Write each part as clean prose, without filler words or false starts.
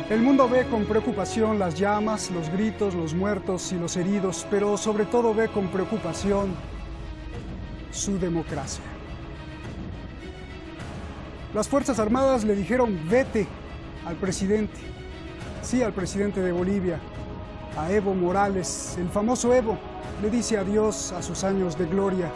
El mundo ve con preocupación las llamas, los gritos, los muertos y los heridos, pero sobre todo ve con preocupación su democracia. Las Fuerzas Armadas le dijeron vete al presidente, sí, al presidente de Bolivia, a Evo Morales. El famoso Evo le dice adiós a sus años de gloria.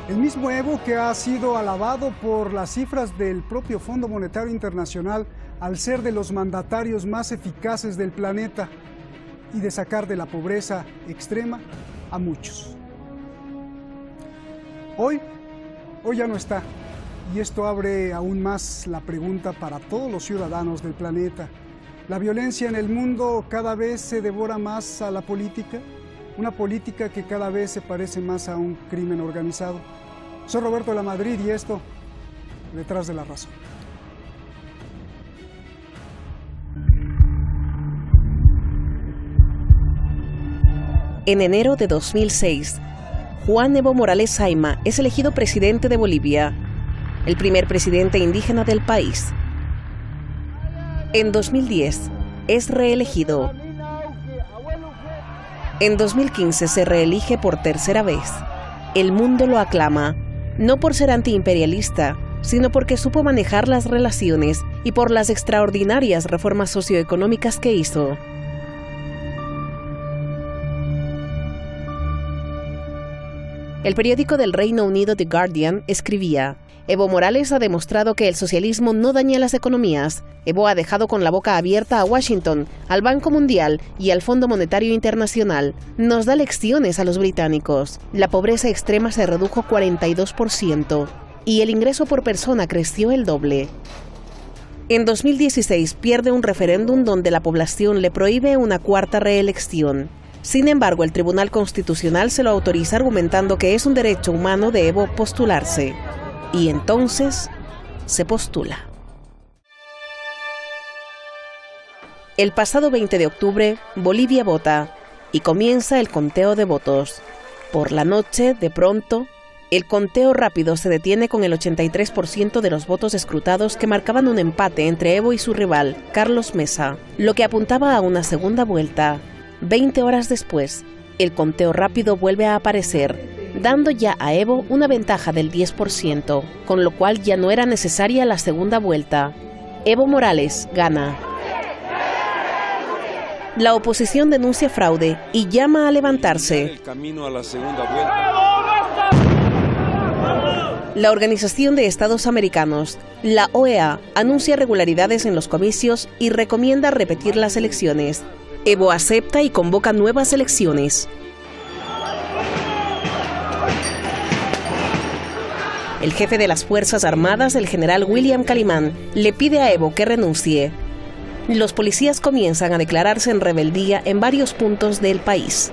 El mismo Evo que ha sido alabado por las cifras del propio Fondo Monetario Internacional al ser de los mandatarios más eficaces del planeta y de sacar de la pobreza extrema a muchos. Hoy ya no está, y esto abre aún más la pregunta para todos los ciudadanos del planeta. ¿La violencia en el mundo cada vez se devora más a la política? Una política que cada vez se parece más a un crimen organizado. Soy Roberto de la Madrid y esto, Detrás de la Razón. En enero de 2006, Juan Evo Morales Saima es elegido presidente de Bolivia, el primer presidente indígena del país. En 2010 es reelegido. En 2015 se reelige por tercera vez. El mundo lo aclama, no por ser antiimperialista, sino porque supo manejar las relaciones y por las extraordinarias reformas socioeconómicas que hizo. El periódico del Reino Unido The Guardian escribía: Evo Morales ha demostrado que el socialismo no daña las economías. Evo ha dejado con la boca abierta a Washington, al Banco Mundial y al Fondo Monetario Internacional. Nos da lecciones a los británicos. La pobreza extrema se redujo 42% y el ingreso por persona creció el doble. En 2016 pierde un referéndum donde la población le prohíbe una cuarta reelección. Sin embargo, el Tribunal Constitucional se lo autoriza argumentando que es un derecho humano de Evo postularse. Y entonces se postula. El pasado 20 de octubre, Bolivia vota y comienza el conteo de votos. Por la noche, de pronto, el conteo rápido se detiene con el 83% de los votos escrutados que marcaban un empate entre Evo y su rival, Carlos Mesa, lo que apuntaba a una segunda vuelta. 20 horas después, el conteo rápido vuelve a aparecer, dando ya a Evo una ventaja del 10%, con lo cual ya no era necesaria la segunda vuelta. Evo Morales gana. La oposición denuncia fraude y llama a levantarse. El camino a la segunda vuelta. La Organización de Estados Americanos, la OEA, anuncia irregularidades en los comicios y recomienda repetir las elecciones. Evo acepta y convoca nuevas elecciones. El jefe de las Fuerzas Armadas, el general William Calimán, le pide a Evo que renuncie. Los policías comienzan a declararse en rebeldía en varios puntos del país.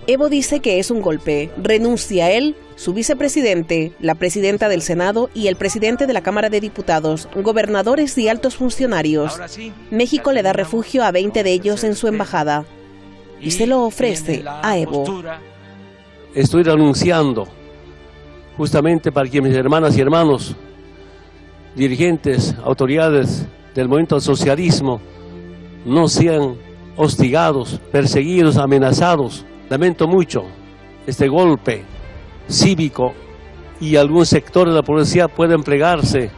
Evo dice que es un golpe. Renuncia él, su vicepresidente, la presidenta del Senado y el presidente de la Cámara de Diputados, gobernadores y altos funcionarios. México le da refugio a 20 de ellos en su embajada y se lo ofrece a Evo. Estoy renunciando justamente para que mis hermanas y hermanos, dirigentes, autoridades del movimiento al socialismo, no sean hostigados, perseguidos, amenazados. Lamento mucho este golpe cívico y algún sector de la población puede emplearse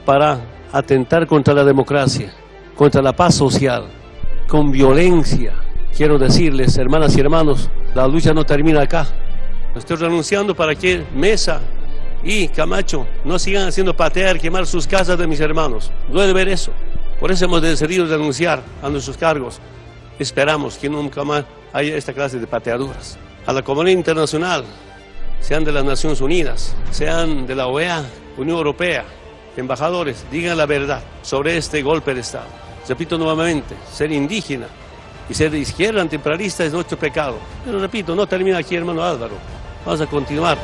para atentar contra la democracia, contra la paz social, con violencia. Quiero decirles, hermanas y hermanos, la lucha no termina acá. Estoy renunciando para que Mesa y Camacho no sigan haciendo patear, quemar sus casas de mis hermanos. Duele ver eso. Por eso hemos decidido renunciar a nuestros cargos. Esperamos que nunca más haya esta clase de pateaduras. A la comunidad internacional, sean de las Naciones Unidas, sean de la OEA, Unión Europea, embajadores, digan la verdad sobre este golpe de Estado. Repito nuevamente, ser indígena y ser de izquierda antiimperialista es nuestro pecado. Pero repito, no termina aquí, hermano Álvaro. Vamos a continuar.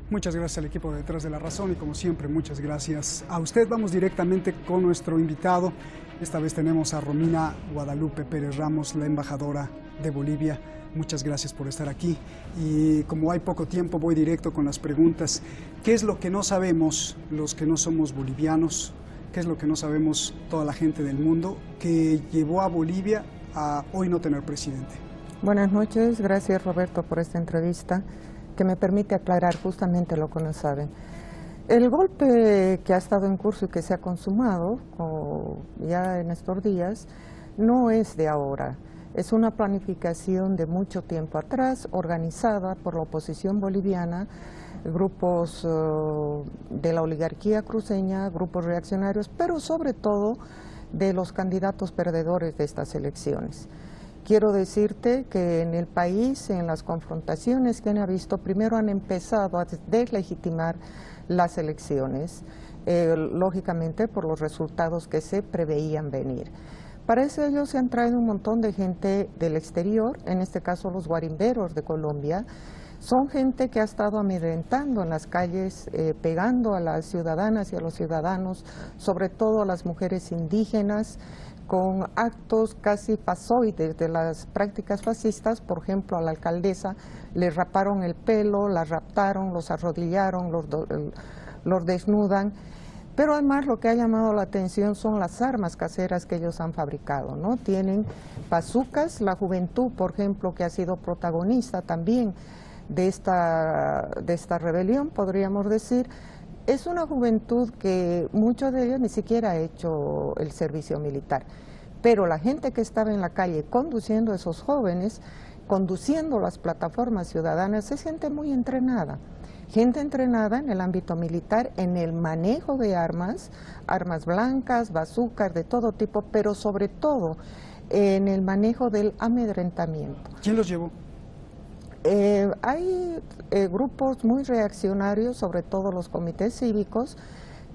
Muchas gracias al equipo de Detrás de la Razón y como siempre, muchas gracias a usted. Vamos directamente con nuestro invitado. Esta vez tenemos a Romina Guadalupe Pérez Ramos, la embajadora de Bolivia. muchas gracias por estar aquí. Y como hay poco tiempo, voy directo con las preguntas. ¿Qué es lo que no sabemos los que no somos bolivianos? ¿Qué es lo que no sabemos toda la gente del mundo que llevó a Bolivia a hoy no tener presidente? Buenas noches, gracias Roberto por esta entrevista que me permite aclarar justamente lo que no saben. El golpe que ha estado en curso y que se ha consumado ya en estos días no es de ahora. Es una planificación de mucho tiempo atrás, organizada por la oposición boliviana, grupos de la oligarquía cruceña, grupos reaccionarios, pero sobre todo de los candidatos perdedores de estas elecciones. Quiero decirte que en el país, en las confrontaciones que han visto, primero han empezado a deslegitimar las elecciones, lógicamente por los resultados que se preveían venir. Para eso ellos se han traído un montón de gente del exterior, en este caso los guarimberos de Colombia. Son gente que ha estado amedrentando en las calles, pegando a las ciudadanas y a los ciudadanos, sobre todo a las mujeres indígenas, con actos casi fasoides de las prácticas fascistas. Por ejemplo, a la alcaldesa le raparon el pelo, la raptaron, los arrodillaron, los desnudan. Pero además lo que ha llamado la atención son las armas caseras que ellos han fabricado, ¿no? Tienen bazucas, la juventud, por ejemplo, que ha sido protagonista también de esta rebelión, podríamos decir. Es una juventud que muchos de ellos ni siquiera ha hecho el servicio militar, pero la gente que estaba en la calle conduciendo a esos jóvenes, conduciendo las plataformas ciudadanas, se siente muy entrenada. Gente entrenada en el ámbito militar, en el manejo de armas, armas blancas, bazucas de todo tipo, pero sobre todo en el manejo del amedrentamiento. ¿Quién los llevó? Hay grupos muy reaccionarios, sobre todo los comités cívicos,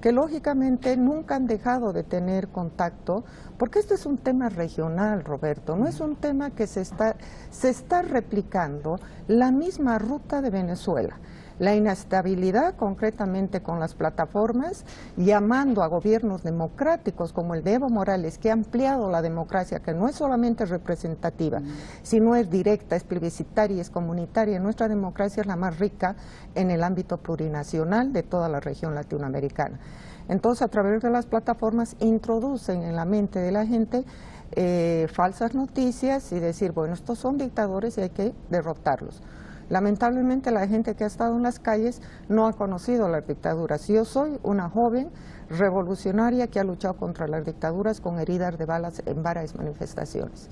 que lógicamente nunca han dejado de tener contacto, porque este es un tema regional, Roberto, no es un tema que se está replicando la misma ruta de Venezuela. La inestabilidad concretamente con las plataformas, llamando a gobiernos democráticos como el de Evo Morales, que ha ampliado la democracia, que no es solamente representativa, sino es directa, es plebiscitaria, es comunitaria. Nuestra democracia es la más rica en el ámbito plurinacional de toda la región latinoamericana. Entonces, a través de las plataformas introducen en la mente de la gente falsas noticias y decir, bueno, estos son dictadores y hay que derrotarlos. Lamentablemente la gente que ha estado en las calles no ha conocido las dictaduras. Yo soy una joven revolucionaria que ha luchado contra las dictaduras con heridas de balas en varias manifestaciones.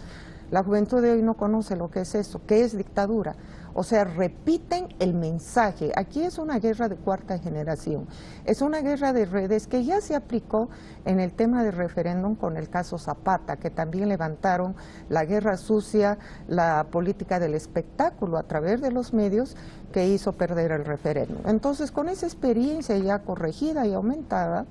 La juventud de hoy no conoce lo que es eso, qué es dictadura. O sea, repiten el mensaje. Aquí es una guerra de cuarta generación. Es una guerra de redes que ya se aplicó en el tema del referéndum con el caso Zapata, que también levantaron la guerra sucia, la política del espectáculo a través de los medios que hizo perder el referéndum. Entonces, con esa experiencia ya corregida y aumentada,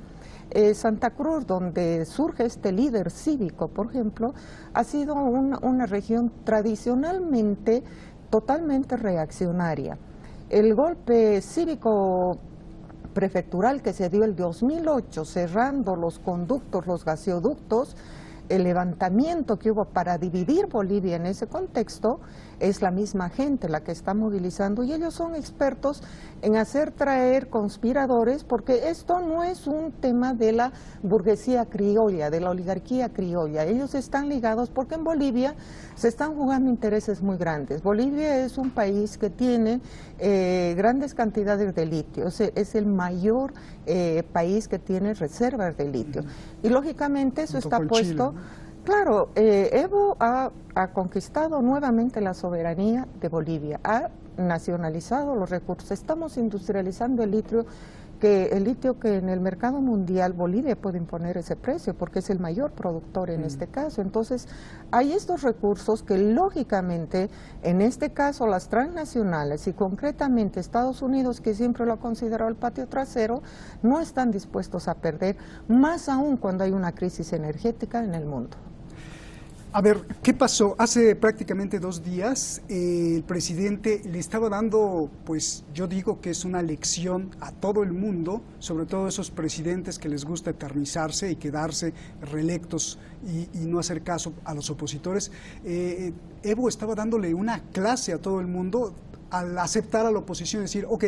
Santa Cruz, donde surge este líder cívico, por ejemplo, ha sido una región tradicionalmente totalmente reaccionaria. El golpe cívico prefectural que se dio el 2008, cerrando los conductos, los gasoductos, el levantamiento que hubo para dividir Bolivia en ese contexto, es la misma gente la que está movilizando y ellos son expertos en hacer traer conspiradores, porque esto no es un tema de la burguesía criolla, de la oligarquía criolla. Ellos están ligados porque en Bolivia se están jugando intereses muy grandes. Bolivia es un país que tiene grandes cantidades de litio, es el mayor país que tiene reservas de litio. Y lógicamente eso está puesto... Chile, ¿no? Claro, Evo ha conquistado nuevamente la soberanía de Bolivia, ha nacionalizado los recursos, estamos industrializando el litio que en el mercado mundial Bolivia puede imponer ese precio porque es el mayor productor en este caso. Entonces, hay estos recursos que lógicamente, en este caso las transnacionales y concretamente Estados Unidos, que siempre lo ha considerado el patio trasero, no están dispuestos a perder, más aún cuando hay una crisis energética en el mundo. A ver, ¿qué pasó? Hace prácticamente 2 días el presidente le estaba dando, pues yo digo que es una lección a todo el mundo, sobre todo a esos presidentes que les gusta eternizarse y quedarse reelectos y no hacer caso a los opositores. Evo estaba dándole una clase a todo el mundo al aceptar a la oposición y decir, ok,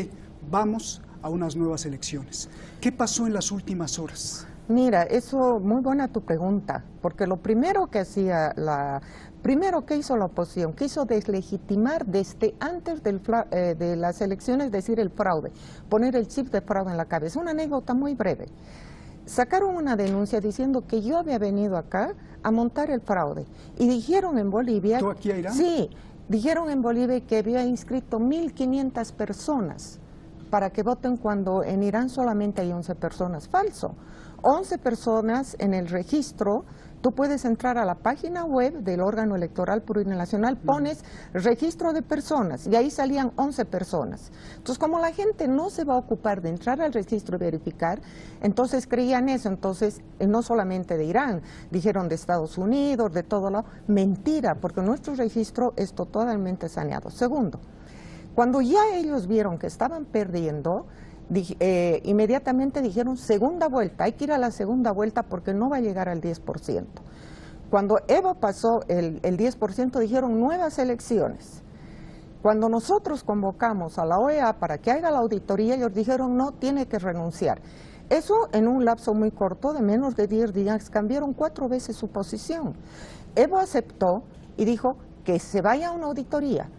vamos a unas nuevas elecciones. ¿Qué pasó en las últimas horas? Mira, eso, muy buena tu pregunta, porque lo primero que primero que hizo la oposición, quiso deslegitimar desde antes de las elecciones, decir el fraude, poner el chip de fraude en la cabeza. Una anécdota muy breve. Sacaron una denuncia diciendo que yo había venido acá a montar el fraude y dijeron en Bolivia... ¿Tú aquí a Irán? Sí, dijeron en Bolivia que había inscrito 1.500 personas para que voten cuando en Irán solamente hay 11 personas. Falso. 11 personas en el registro. Tú puedes entrar a la página web del órgano electoral plurinacional, pones registro de personas y ahí salían 11 personas. Entonces, como la gente no se va a ocupar de entrar al registro y verificar, entonces creían eso. Entonces, no solamente de Irán, dijeron de Estados Unidos, de todo lado. Mentira, porque nuestro registro es totalmente saneado. Segundo, cuando ya ellos vieron que estaban perdiendo, inmediatamente dijeron segunda vuelta, hay que ir a la segunda vuelta porque no va a llegar al 10%. Cuando Evo pasó el 10%, dijeron nuevas elecciones. Cuando nosotros convocamos a la OEA para que haga la auditoría, ellos dijeron no, tiene que renunciar. Eso en un lapso muy corto, de menos de 10 días, cambiaron 4 veces su posición. Evo aceptó y dijo que se vaya a una auditoría,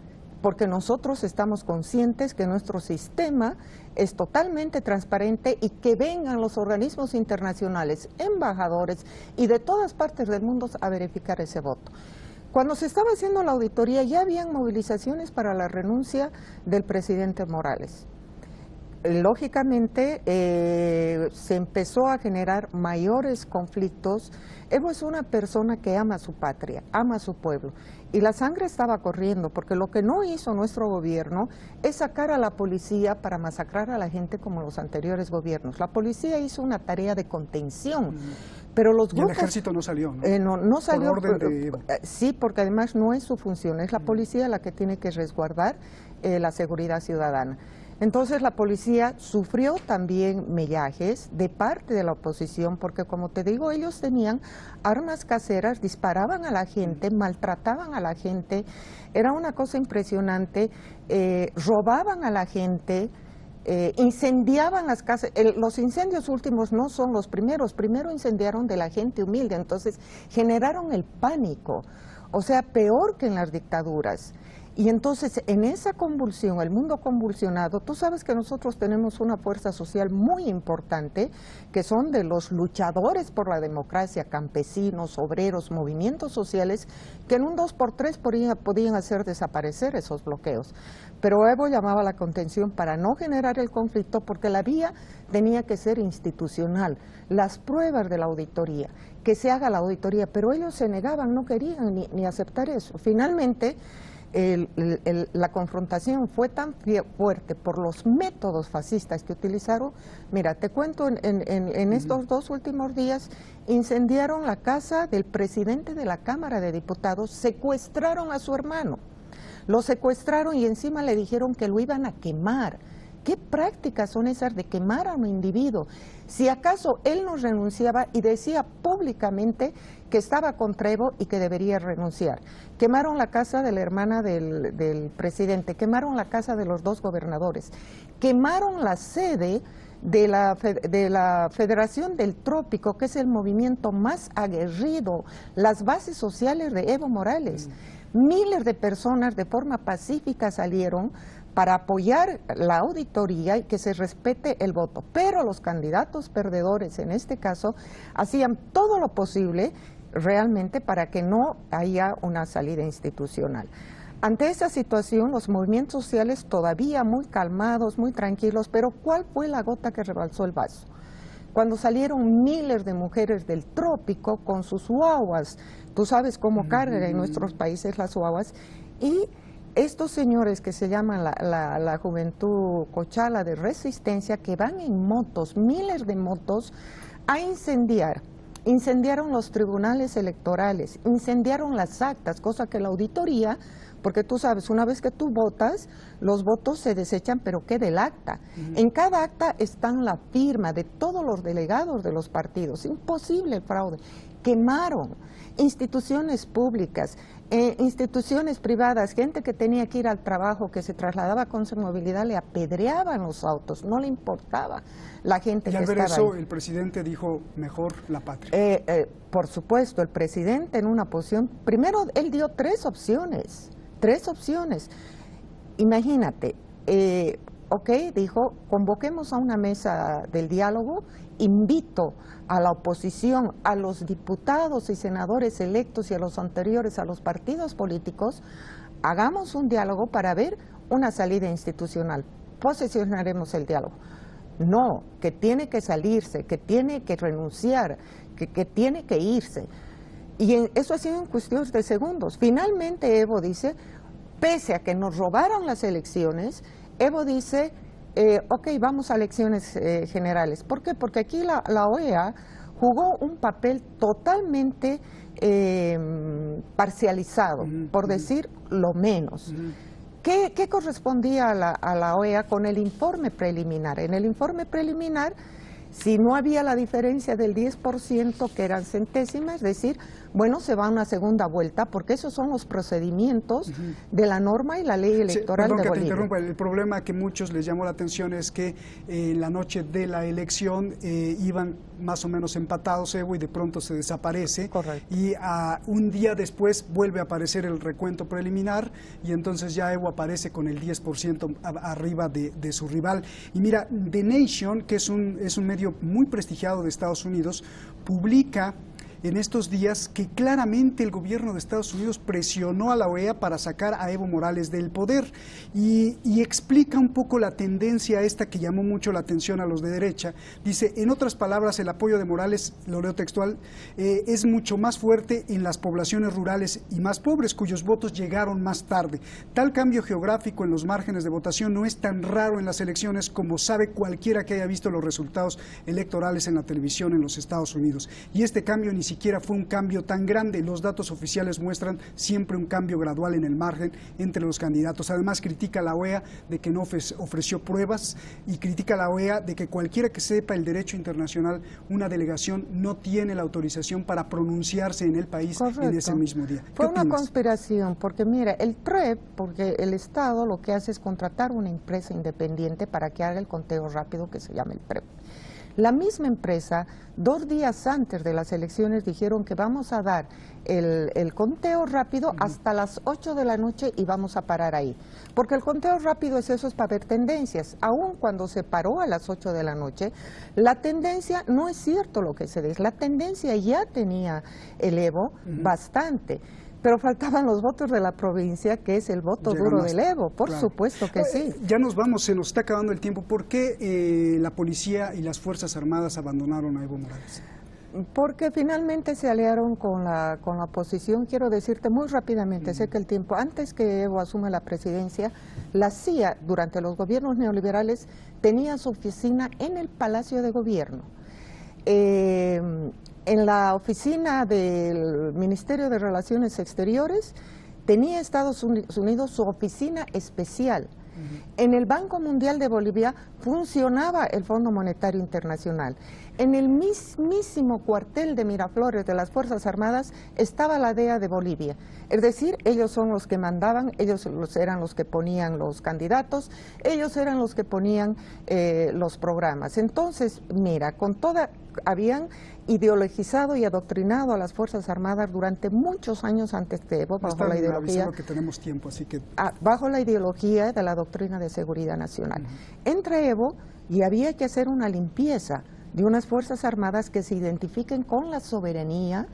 porque nosotros estamos conscientes que nuestro sistema es totalmente transparente y que vengan los organismos internacionales, embajadores y de todas partes del mundo a verificar ese voto. Cuando se estaba haciendo la auditoría ya habían movilizaciones para la renuncia del presidente Morales. Lógicamente se empezó a generar mayores conflictos. Evo es una persona que ama su patria, ama su pueblo, y la sangre estaba corriendo, porque lo que no hizo nuestro gobierno es sacar a la policía para masacrar a la gente como los anteriores gobiernos. La policía hizo una tarea de contención, pero los grupos... Y el ejército no salió, ¿no? No salió. Por orden de Evo. Sí, porque además no es su función, es la policía la que tiene que resguardar la seguridad ciudadana. Entonces la policía sufrió también mellajes de parte de la oposición, porque como te digo, ellos tenían armas caseras, disparaban a la gente, maltrataban a la gente, era una cosa impresionante, robaban a la gente, incendiaban las casas. Los incendios últimos no son los primeros, primero incendiaron de la gente humilde, entonces generaron el pánico, o sea, peor que en las dictaduras. Y entonces, en esa convulsión, el mundo convulsionado, tú sabes que nosotros tenemos una fuerza social muy importante, que son de los luchadores por la democracia, campesinos, obreros, movimientos sociales, que en un 2x3 podían hacer desaparecer esos bloqueos. Pero Evo llamaba la contención para no generar el conflicto, porque la vía tenía que ser institucional. Las pruebas de la auditoría, que se haga la auditoría, pero ellos se negaban, no querían ni aceptar eso. Finalmente, la confrontación fue tan fuerte por los métodos fascistas que utilizaron. Mira, te cuento, en estos 2 últimos días incendiaron la casa del presidente de la Cámara de Diputados, secuestraron a su hermano, lo secuestraron y encima le dijeron que lo iban a quemar. ¿Qué prácticas son esas de quemar a un individuo? Si acaso él no renunciaba y decía públicamente que estaba contra Evo y que debería renunciar. Quemaron la casa de la hermana del presidente, quemaron la casa de los 2 gobernadores, quemaron la sede de la Federación del Trópico, que es el movimiento más aguerrido, las bases sociales de Evo Morales. Miles de personas de forma pacífica salieron para apoyar la auditoría y que se respete el voto. Pero los candidatos perdedores, en este caso, hacían todo lo posible realmente para que no haya una salida institucional. Ante esa situación, los movimientos sociales todavía muy calmados, muy tranquilos, pero ¿cuál fue la gota que rebalsó el vaso? Cuando salieron miles de mujeres del trópico con sus guaguas, tú sabes cómo cargan en nuestros países las guaguas, y estos señores que se llaman la Juventud Cochala de Resistencia, que van en motos, miles de motos, a incendiar incendiaron los tribunales electorales, incendiaron las actas, cosa que la auditoría, porque tú sabes, una vez que tú votas, los votos se desechan, pero queda el acta. En cada acta están la firma de todos los delegados de los partidos. Imposible el fraude. Quemaron instituciones públicas, instituciones privadas, gente que tenía que ir al trabajo, que se trasladaba con su movilidad, le apedreaban los autos, no le importaba la gente que estaba ahí. Y al ver eso, el presidente dijo, mejor la patria. Por supuesto, el presidente en una posición, primero él dio tres opciones. Imagínate, dijo, convoquemos a una mesa del diálogo, invito a la oposición, a los diputados y senadores electos y a los anteriores, a los partidos políticos, hagamos un diálogo para ver una salida institucional, posesionaremos el diálogo. No, que tiene que salirse, que tiene que renunciar, que tiene que irse. Y eso ha sido en cuestiones de segundos. Finalmente Evo dice, pese a que nos robaron las elecciones, Evo dice, vamos a elecciones generales. ¿Por qué? Porque aquí la OEA jugó un papel totalmente parcializado, por decir lo menos. ¿Qué correspondía a la OEA con el informe preliminar? En el informe preliminar, si no había la diferencia del 10%, que eran centésimas, es decir, bueno, se va a una segunda vuelta, porque esos son los procedimientos de la norma y la ley electoral de Bolivia. Que te interrumpa, el problema que muchos les llamó la atención es que la noche de la elección iban más o menos empatados Evo y de pronto se desaparece. Correcto. Y un día después vuelve a aparecer el recuento preliminar y entonces ya Evo aparece con el 10% arriba de su rival. Y mira, The Nation, que es un medio muy prestigiado de Estados Unidos, publica en estos días que claramente el gobierno de Estados Unidos presionó a la OEA para sacar a Evo Morales del poder y explica un poco la tendencia esta que llamó mucho la atención a los de derecha. Dice, en otras palabras, el apoyo de Morales, lo leo textual, es mucho más fuerte en las poblaciones rurales y más pobres, cuyos votos llegaron más tarde. Tal cambio geográfico en los márgenes de votación no es tan raro en las elecciones como sabe cualquiera que haya visto los resultados electorales en la televisión en los Estados Unidos. Y este cambio ni siquiera fue un cambio tan grande. Los datos oficiales muestran siempre un cambio gradual en el margen entre los candidatos. Además, critica a la OEA de que no ofreció pruebas y critica a la OEA de que cualquiera que sepa el derecho internacional, una delegación no tiene la autorización para pronunciarse en el país. Correcto. En ese mismo día. Fue una conspiración, porque mira, el TREP, porque el Estado lo que hace es contratar una empresa independiente para que haga el conteo rápido que se llama el PREP. La misma empresa, 2 días antes de las elecciones, dijeron que vamos a dar el conteo rápido hasta las 8 de la noche y vamos a parar ahí. Porque el conteo rápido es para ver tendencias. Aún cuando se paró a las 8 de la noche, la tendencia no es cierto lo que se dice. La tendencia ya tenía el Evo bastante. Pero faltaban los votos de la provincia, que es el voto duro del Evo, por supuesto que sí. Ya nos vamos, se nos está acabando el tiempo. ¿Por qué la policía y las Fuerzas Armadas abandonaron a Evo Morales? Porque finalmente se aliaron con la oposición. Quiero decirte muy rápidamente, sé que el tiempo, antes que Evo asuma la presidencia, la CIA, durante los gobiernos neoliberales, tenía su oficina en el Palacio de Gobierno. En la oficina del Ministerio de Relaciones Exteriores tenía Estados Unidos su oficina especial. En el Banco Mundial de Bolivia funcionaba el Fondo Monetario Internacional. En el mismísimo cuartel de Miraflores de las Fuerzas Armadas estaba la DEA de Bolivia. Es decir, ellos son los que mandaban, ellos eran los que ponían los candidatos, ellos eran los que ponían los programas. Entonces, mira, habían ideologizado y adoctrinado a las Fuerzas Armadas durante muchos años antes de Evo, bajo la ideología que tenemos tiempo, así que bajo la ideología de la doctrina de seguridad nacional. Entra Evo y había que hacer una limpieza de unas Fuerzas Armadas que se identifiquen con la soberanía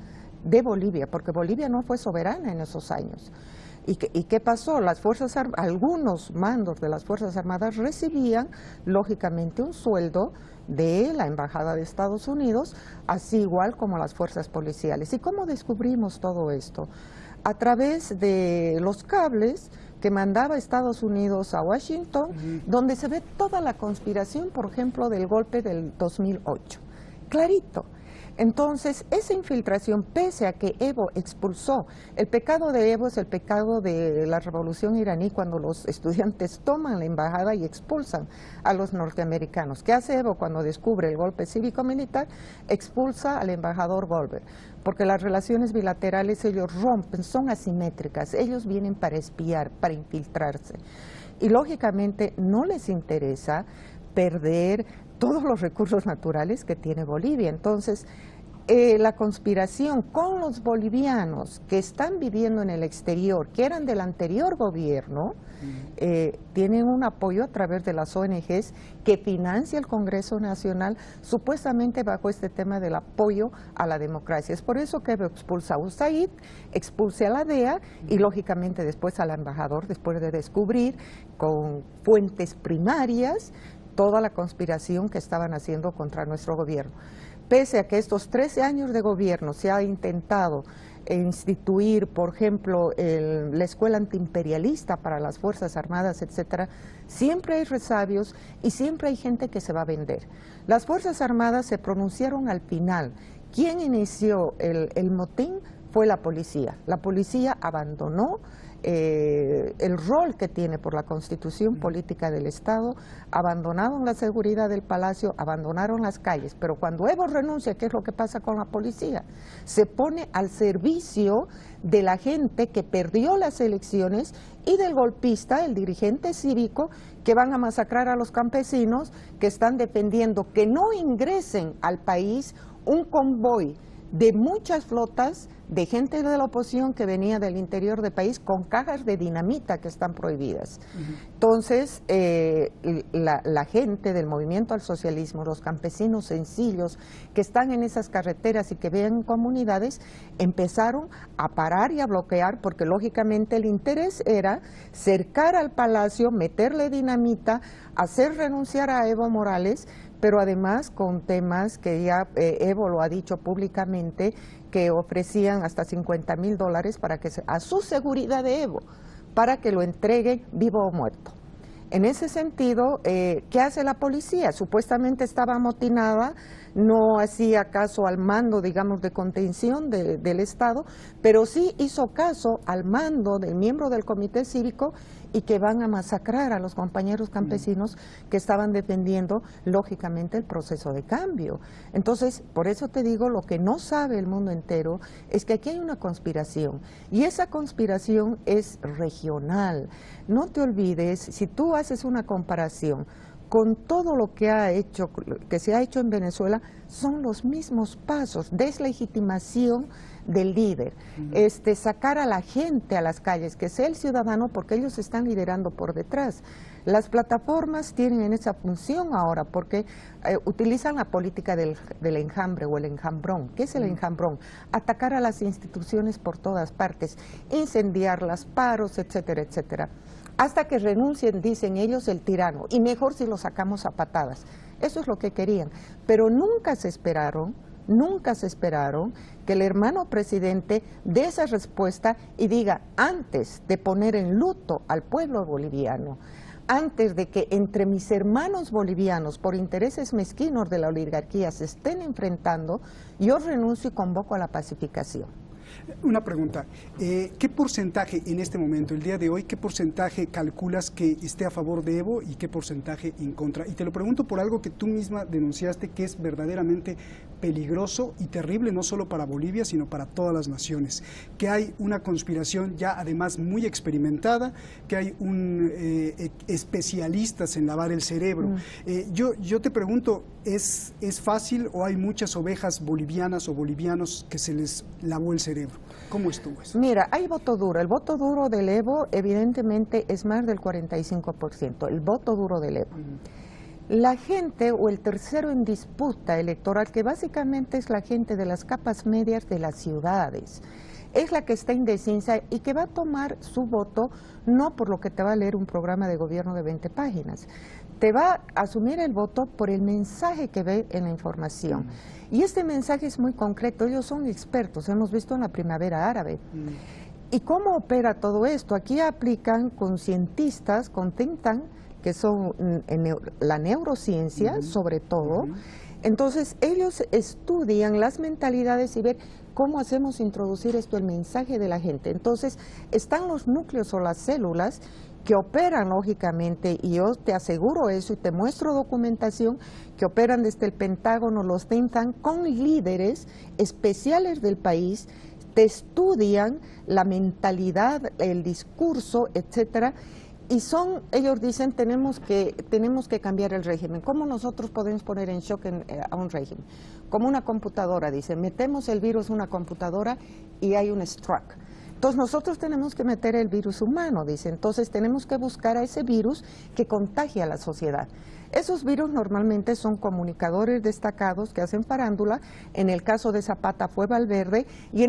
de Bolivia, porque Bolivia no fue soberana en esos años. ¿Y qué pasó? Algunos mandos de las Fuerzas Armadas recibían, lógicamente, un sueldo de la Embajada de Estados Unidos, así igual como las fuerzas policiales. ¿Y cómo descubrimos todo esto? A través de los cables que mandaba Estados Unidos a Washington, donde se ve toda la conspiración, por ejemplo, del golpe del 2008. Clarito. Entonces, esa infiltración, pese a que Evo expulsó, el pecado de Evo es el pecado de la revolución iraní, cuando los estudiantes toman la embajada y expulsan a los norteamericanos. ¿Qué hace Evo cuando descubre el golpe cívico-militar? Expulsa al embajador Goldberg, porque las relaciones bilaterales ellos rompen, son asimétricas, ellos vienen para espiar, para infiltrarse. Y lógicamente no les interesa perder todos los recursos naturales que tiene Bolivia. Entonces, la conspiración con los bolivianos que están viviendo en el exterior, que eran del anterior gobierno, tienen un apoyo a través de las ONGs que financia el Congreso Nacional, supuestamente bajo este tema del apoyo a la democracia. Es por eso que expulsa a USAID, expulsa a la DEA y lógicamente después al embajador, después de descubrir con fuentes primarias toda la conspiración que estaban haciendo contra nuestro gobierno. Pese a que estos 13 años de gobierno se ha intentado instituir, por ejemplo, la escuela antiimperialista para las Fuerzas Armadas, etcétera, siempre hay resabios y siempre hay gente que se va a vender. Las Fuerzas Armadas se pronunciaron al final. ¿Quién inició el motín? Fue la policía. La policía abandonó el rol que tiene por la Constitución política del Estado, abandonaron la seguridad del palacio, abandonaron las calles, pero cuando Evo renuncia, ¿qué es lo que pasa con la policía? Se pone al servicio de la gente que perdió las elecciones y del golpista, el dirigente cívico, que van a masacrar a los campesinos que están defendiendo que no ingresen al país un convoy de muchas flotas de gente de la oposición que venía del interior del país con cajas de dinamita que están prohibidas. Entonces, la gente del movimiento al socialismo, los campesinos sencillos que están en esas carreteras y que ven comunidades, empezaron a parar y a bloquear porque lógicamente el interés era cercar al palacio, meterle dinamita, hacer renunciar a Evo Morales, pero además con temas que ya Evo lo ha dicho públicamente, que ofrecían hasta $50,000 para que a su seguridad de Evo, para que lo entreguen vivo o muerto. En ese sentido, ¿qué hace la policía? Supuestamente estaba amotinada, no hacía caso al mando, digamos, de contención del Estado, pero sí hizo caso al mando del miembro del comité cívico y que van a masacrar a los compañeros campesinos que estaban defendiendo, lógicamente, el proceso de cambio. Entonces, por eso te digo, lo que no sabe el mundo entero es que aquí hay una conspiración, y esa conspiración es regional. No te olvides, si tú haces una comparación con todo lo que se ha hecho en Venezuela, son los mismos pasos: deslegitimación del líder, sacar a la gente a las calles, que sea el ciudadano, porque ellos están liderando por detrás. Las plataformas tienen esa función ahora porque utilizan la política del enjambre o el enjambrón. ¿Qué es el enjambrón? Atacar a las instituciones por todas partes, incendiarlas, paros, etcétera, etcétera. Hasta que renuncien, dicen ellos, el tirano, y mejor si lo sacamos a patadas. Eso es lo que querían, pero nunca se esperaron que el hermano presidente dé esa respuesta y diga, antes de poner en luto al pueblo boliviano, antes de que entre mis hermanos bolivianos, por intereses mezquinos de la oligarquía, se estén enfrentando, yo renuncio y convoco a la pacificación. Una pregunta, ¿qué porcentaje en este momento, el día de hoy, qué porcentaje calculas que esté a favor de Evo y qué porcentaje en contra? Y te lo pregunto por algo que tú misma denunciaste, que es verdaderamente peligroso y terrible, no solo para Bolivia, sino para todas las naciones, que hay una conspiración ya además muy experimentada, que hay especialistas en lavar el cerebro. Yo te pregunto, ¿es fácil o hay muchas ovejas bolivianas o bolivianos que se les lavó el cerebro? ¿Cómo estuvo eso? Mira, hay voto duro. El voto duro del Evo evidentemente es más del 45%, el voto duro del Evo. La gente o el tercero en disputa electoral, que básicamente es la gente de las capas medias de las ciudades, es la que está indecisa y que va a tomar su voto no por lo que te va a leer un programa de gobierno de 20 páginas, te va a asumir el voto por el mensaje que ve en la información. Y este mensaje es muy concreto, ellos son expertos, hemos visto en la primavera árabe. ¿Y cómo opera todo esto? Aquí aplican con cientistas, con think tank, que son la neurociencia sobre todo, Entonces ellos estudian las mentalidades y ver cómo hacemos introducir esto, el mensaje de la gente. Entonces están los núcleos o las células que operan lógicamente, y yo te aseguro eso y te muestro documentación, que operan desde el Pentágono, los think tank, con líderes especiales del país, te estudian la mentalidad, el discurso, etcétera, y ellos dicen, tenemos que cambiar el régimen. ¿Cómo nosotros podemos poner en shock a un régimen? Como una computadora, dicen, metemos el virus en una computadora y hay un struck. Entonces nosotros tenemos que meter el virus humano, dice. Entonces tenemos que buscar a ese virus que contagia a la sociedad. Esos virus normalmente son comunicadores destacados que hacen farándula. En el caso de Zapata fue Valverde y en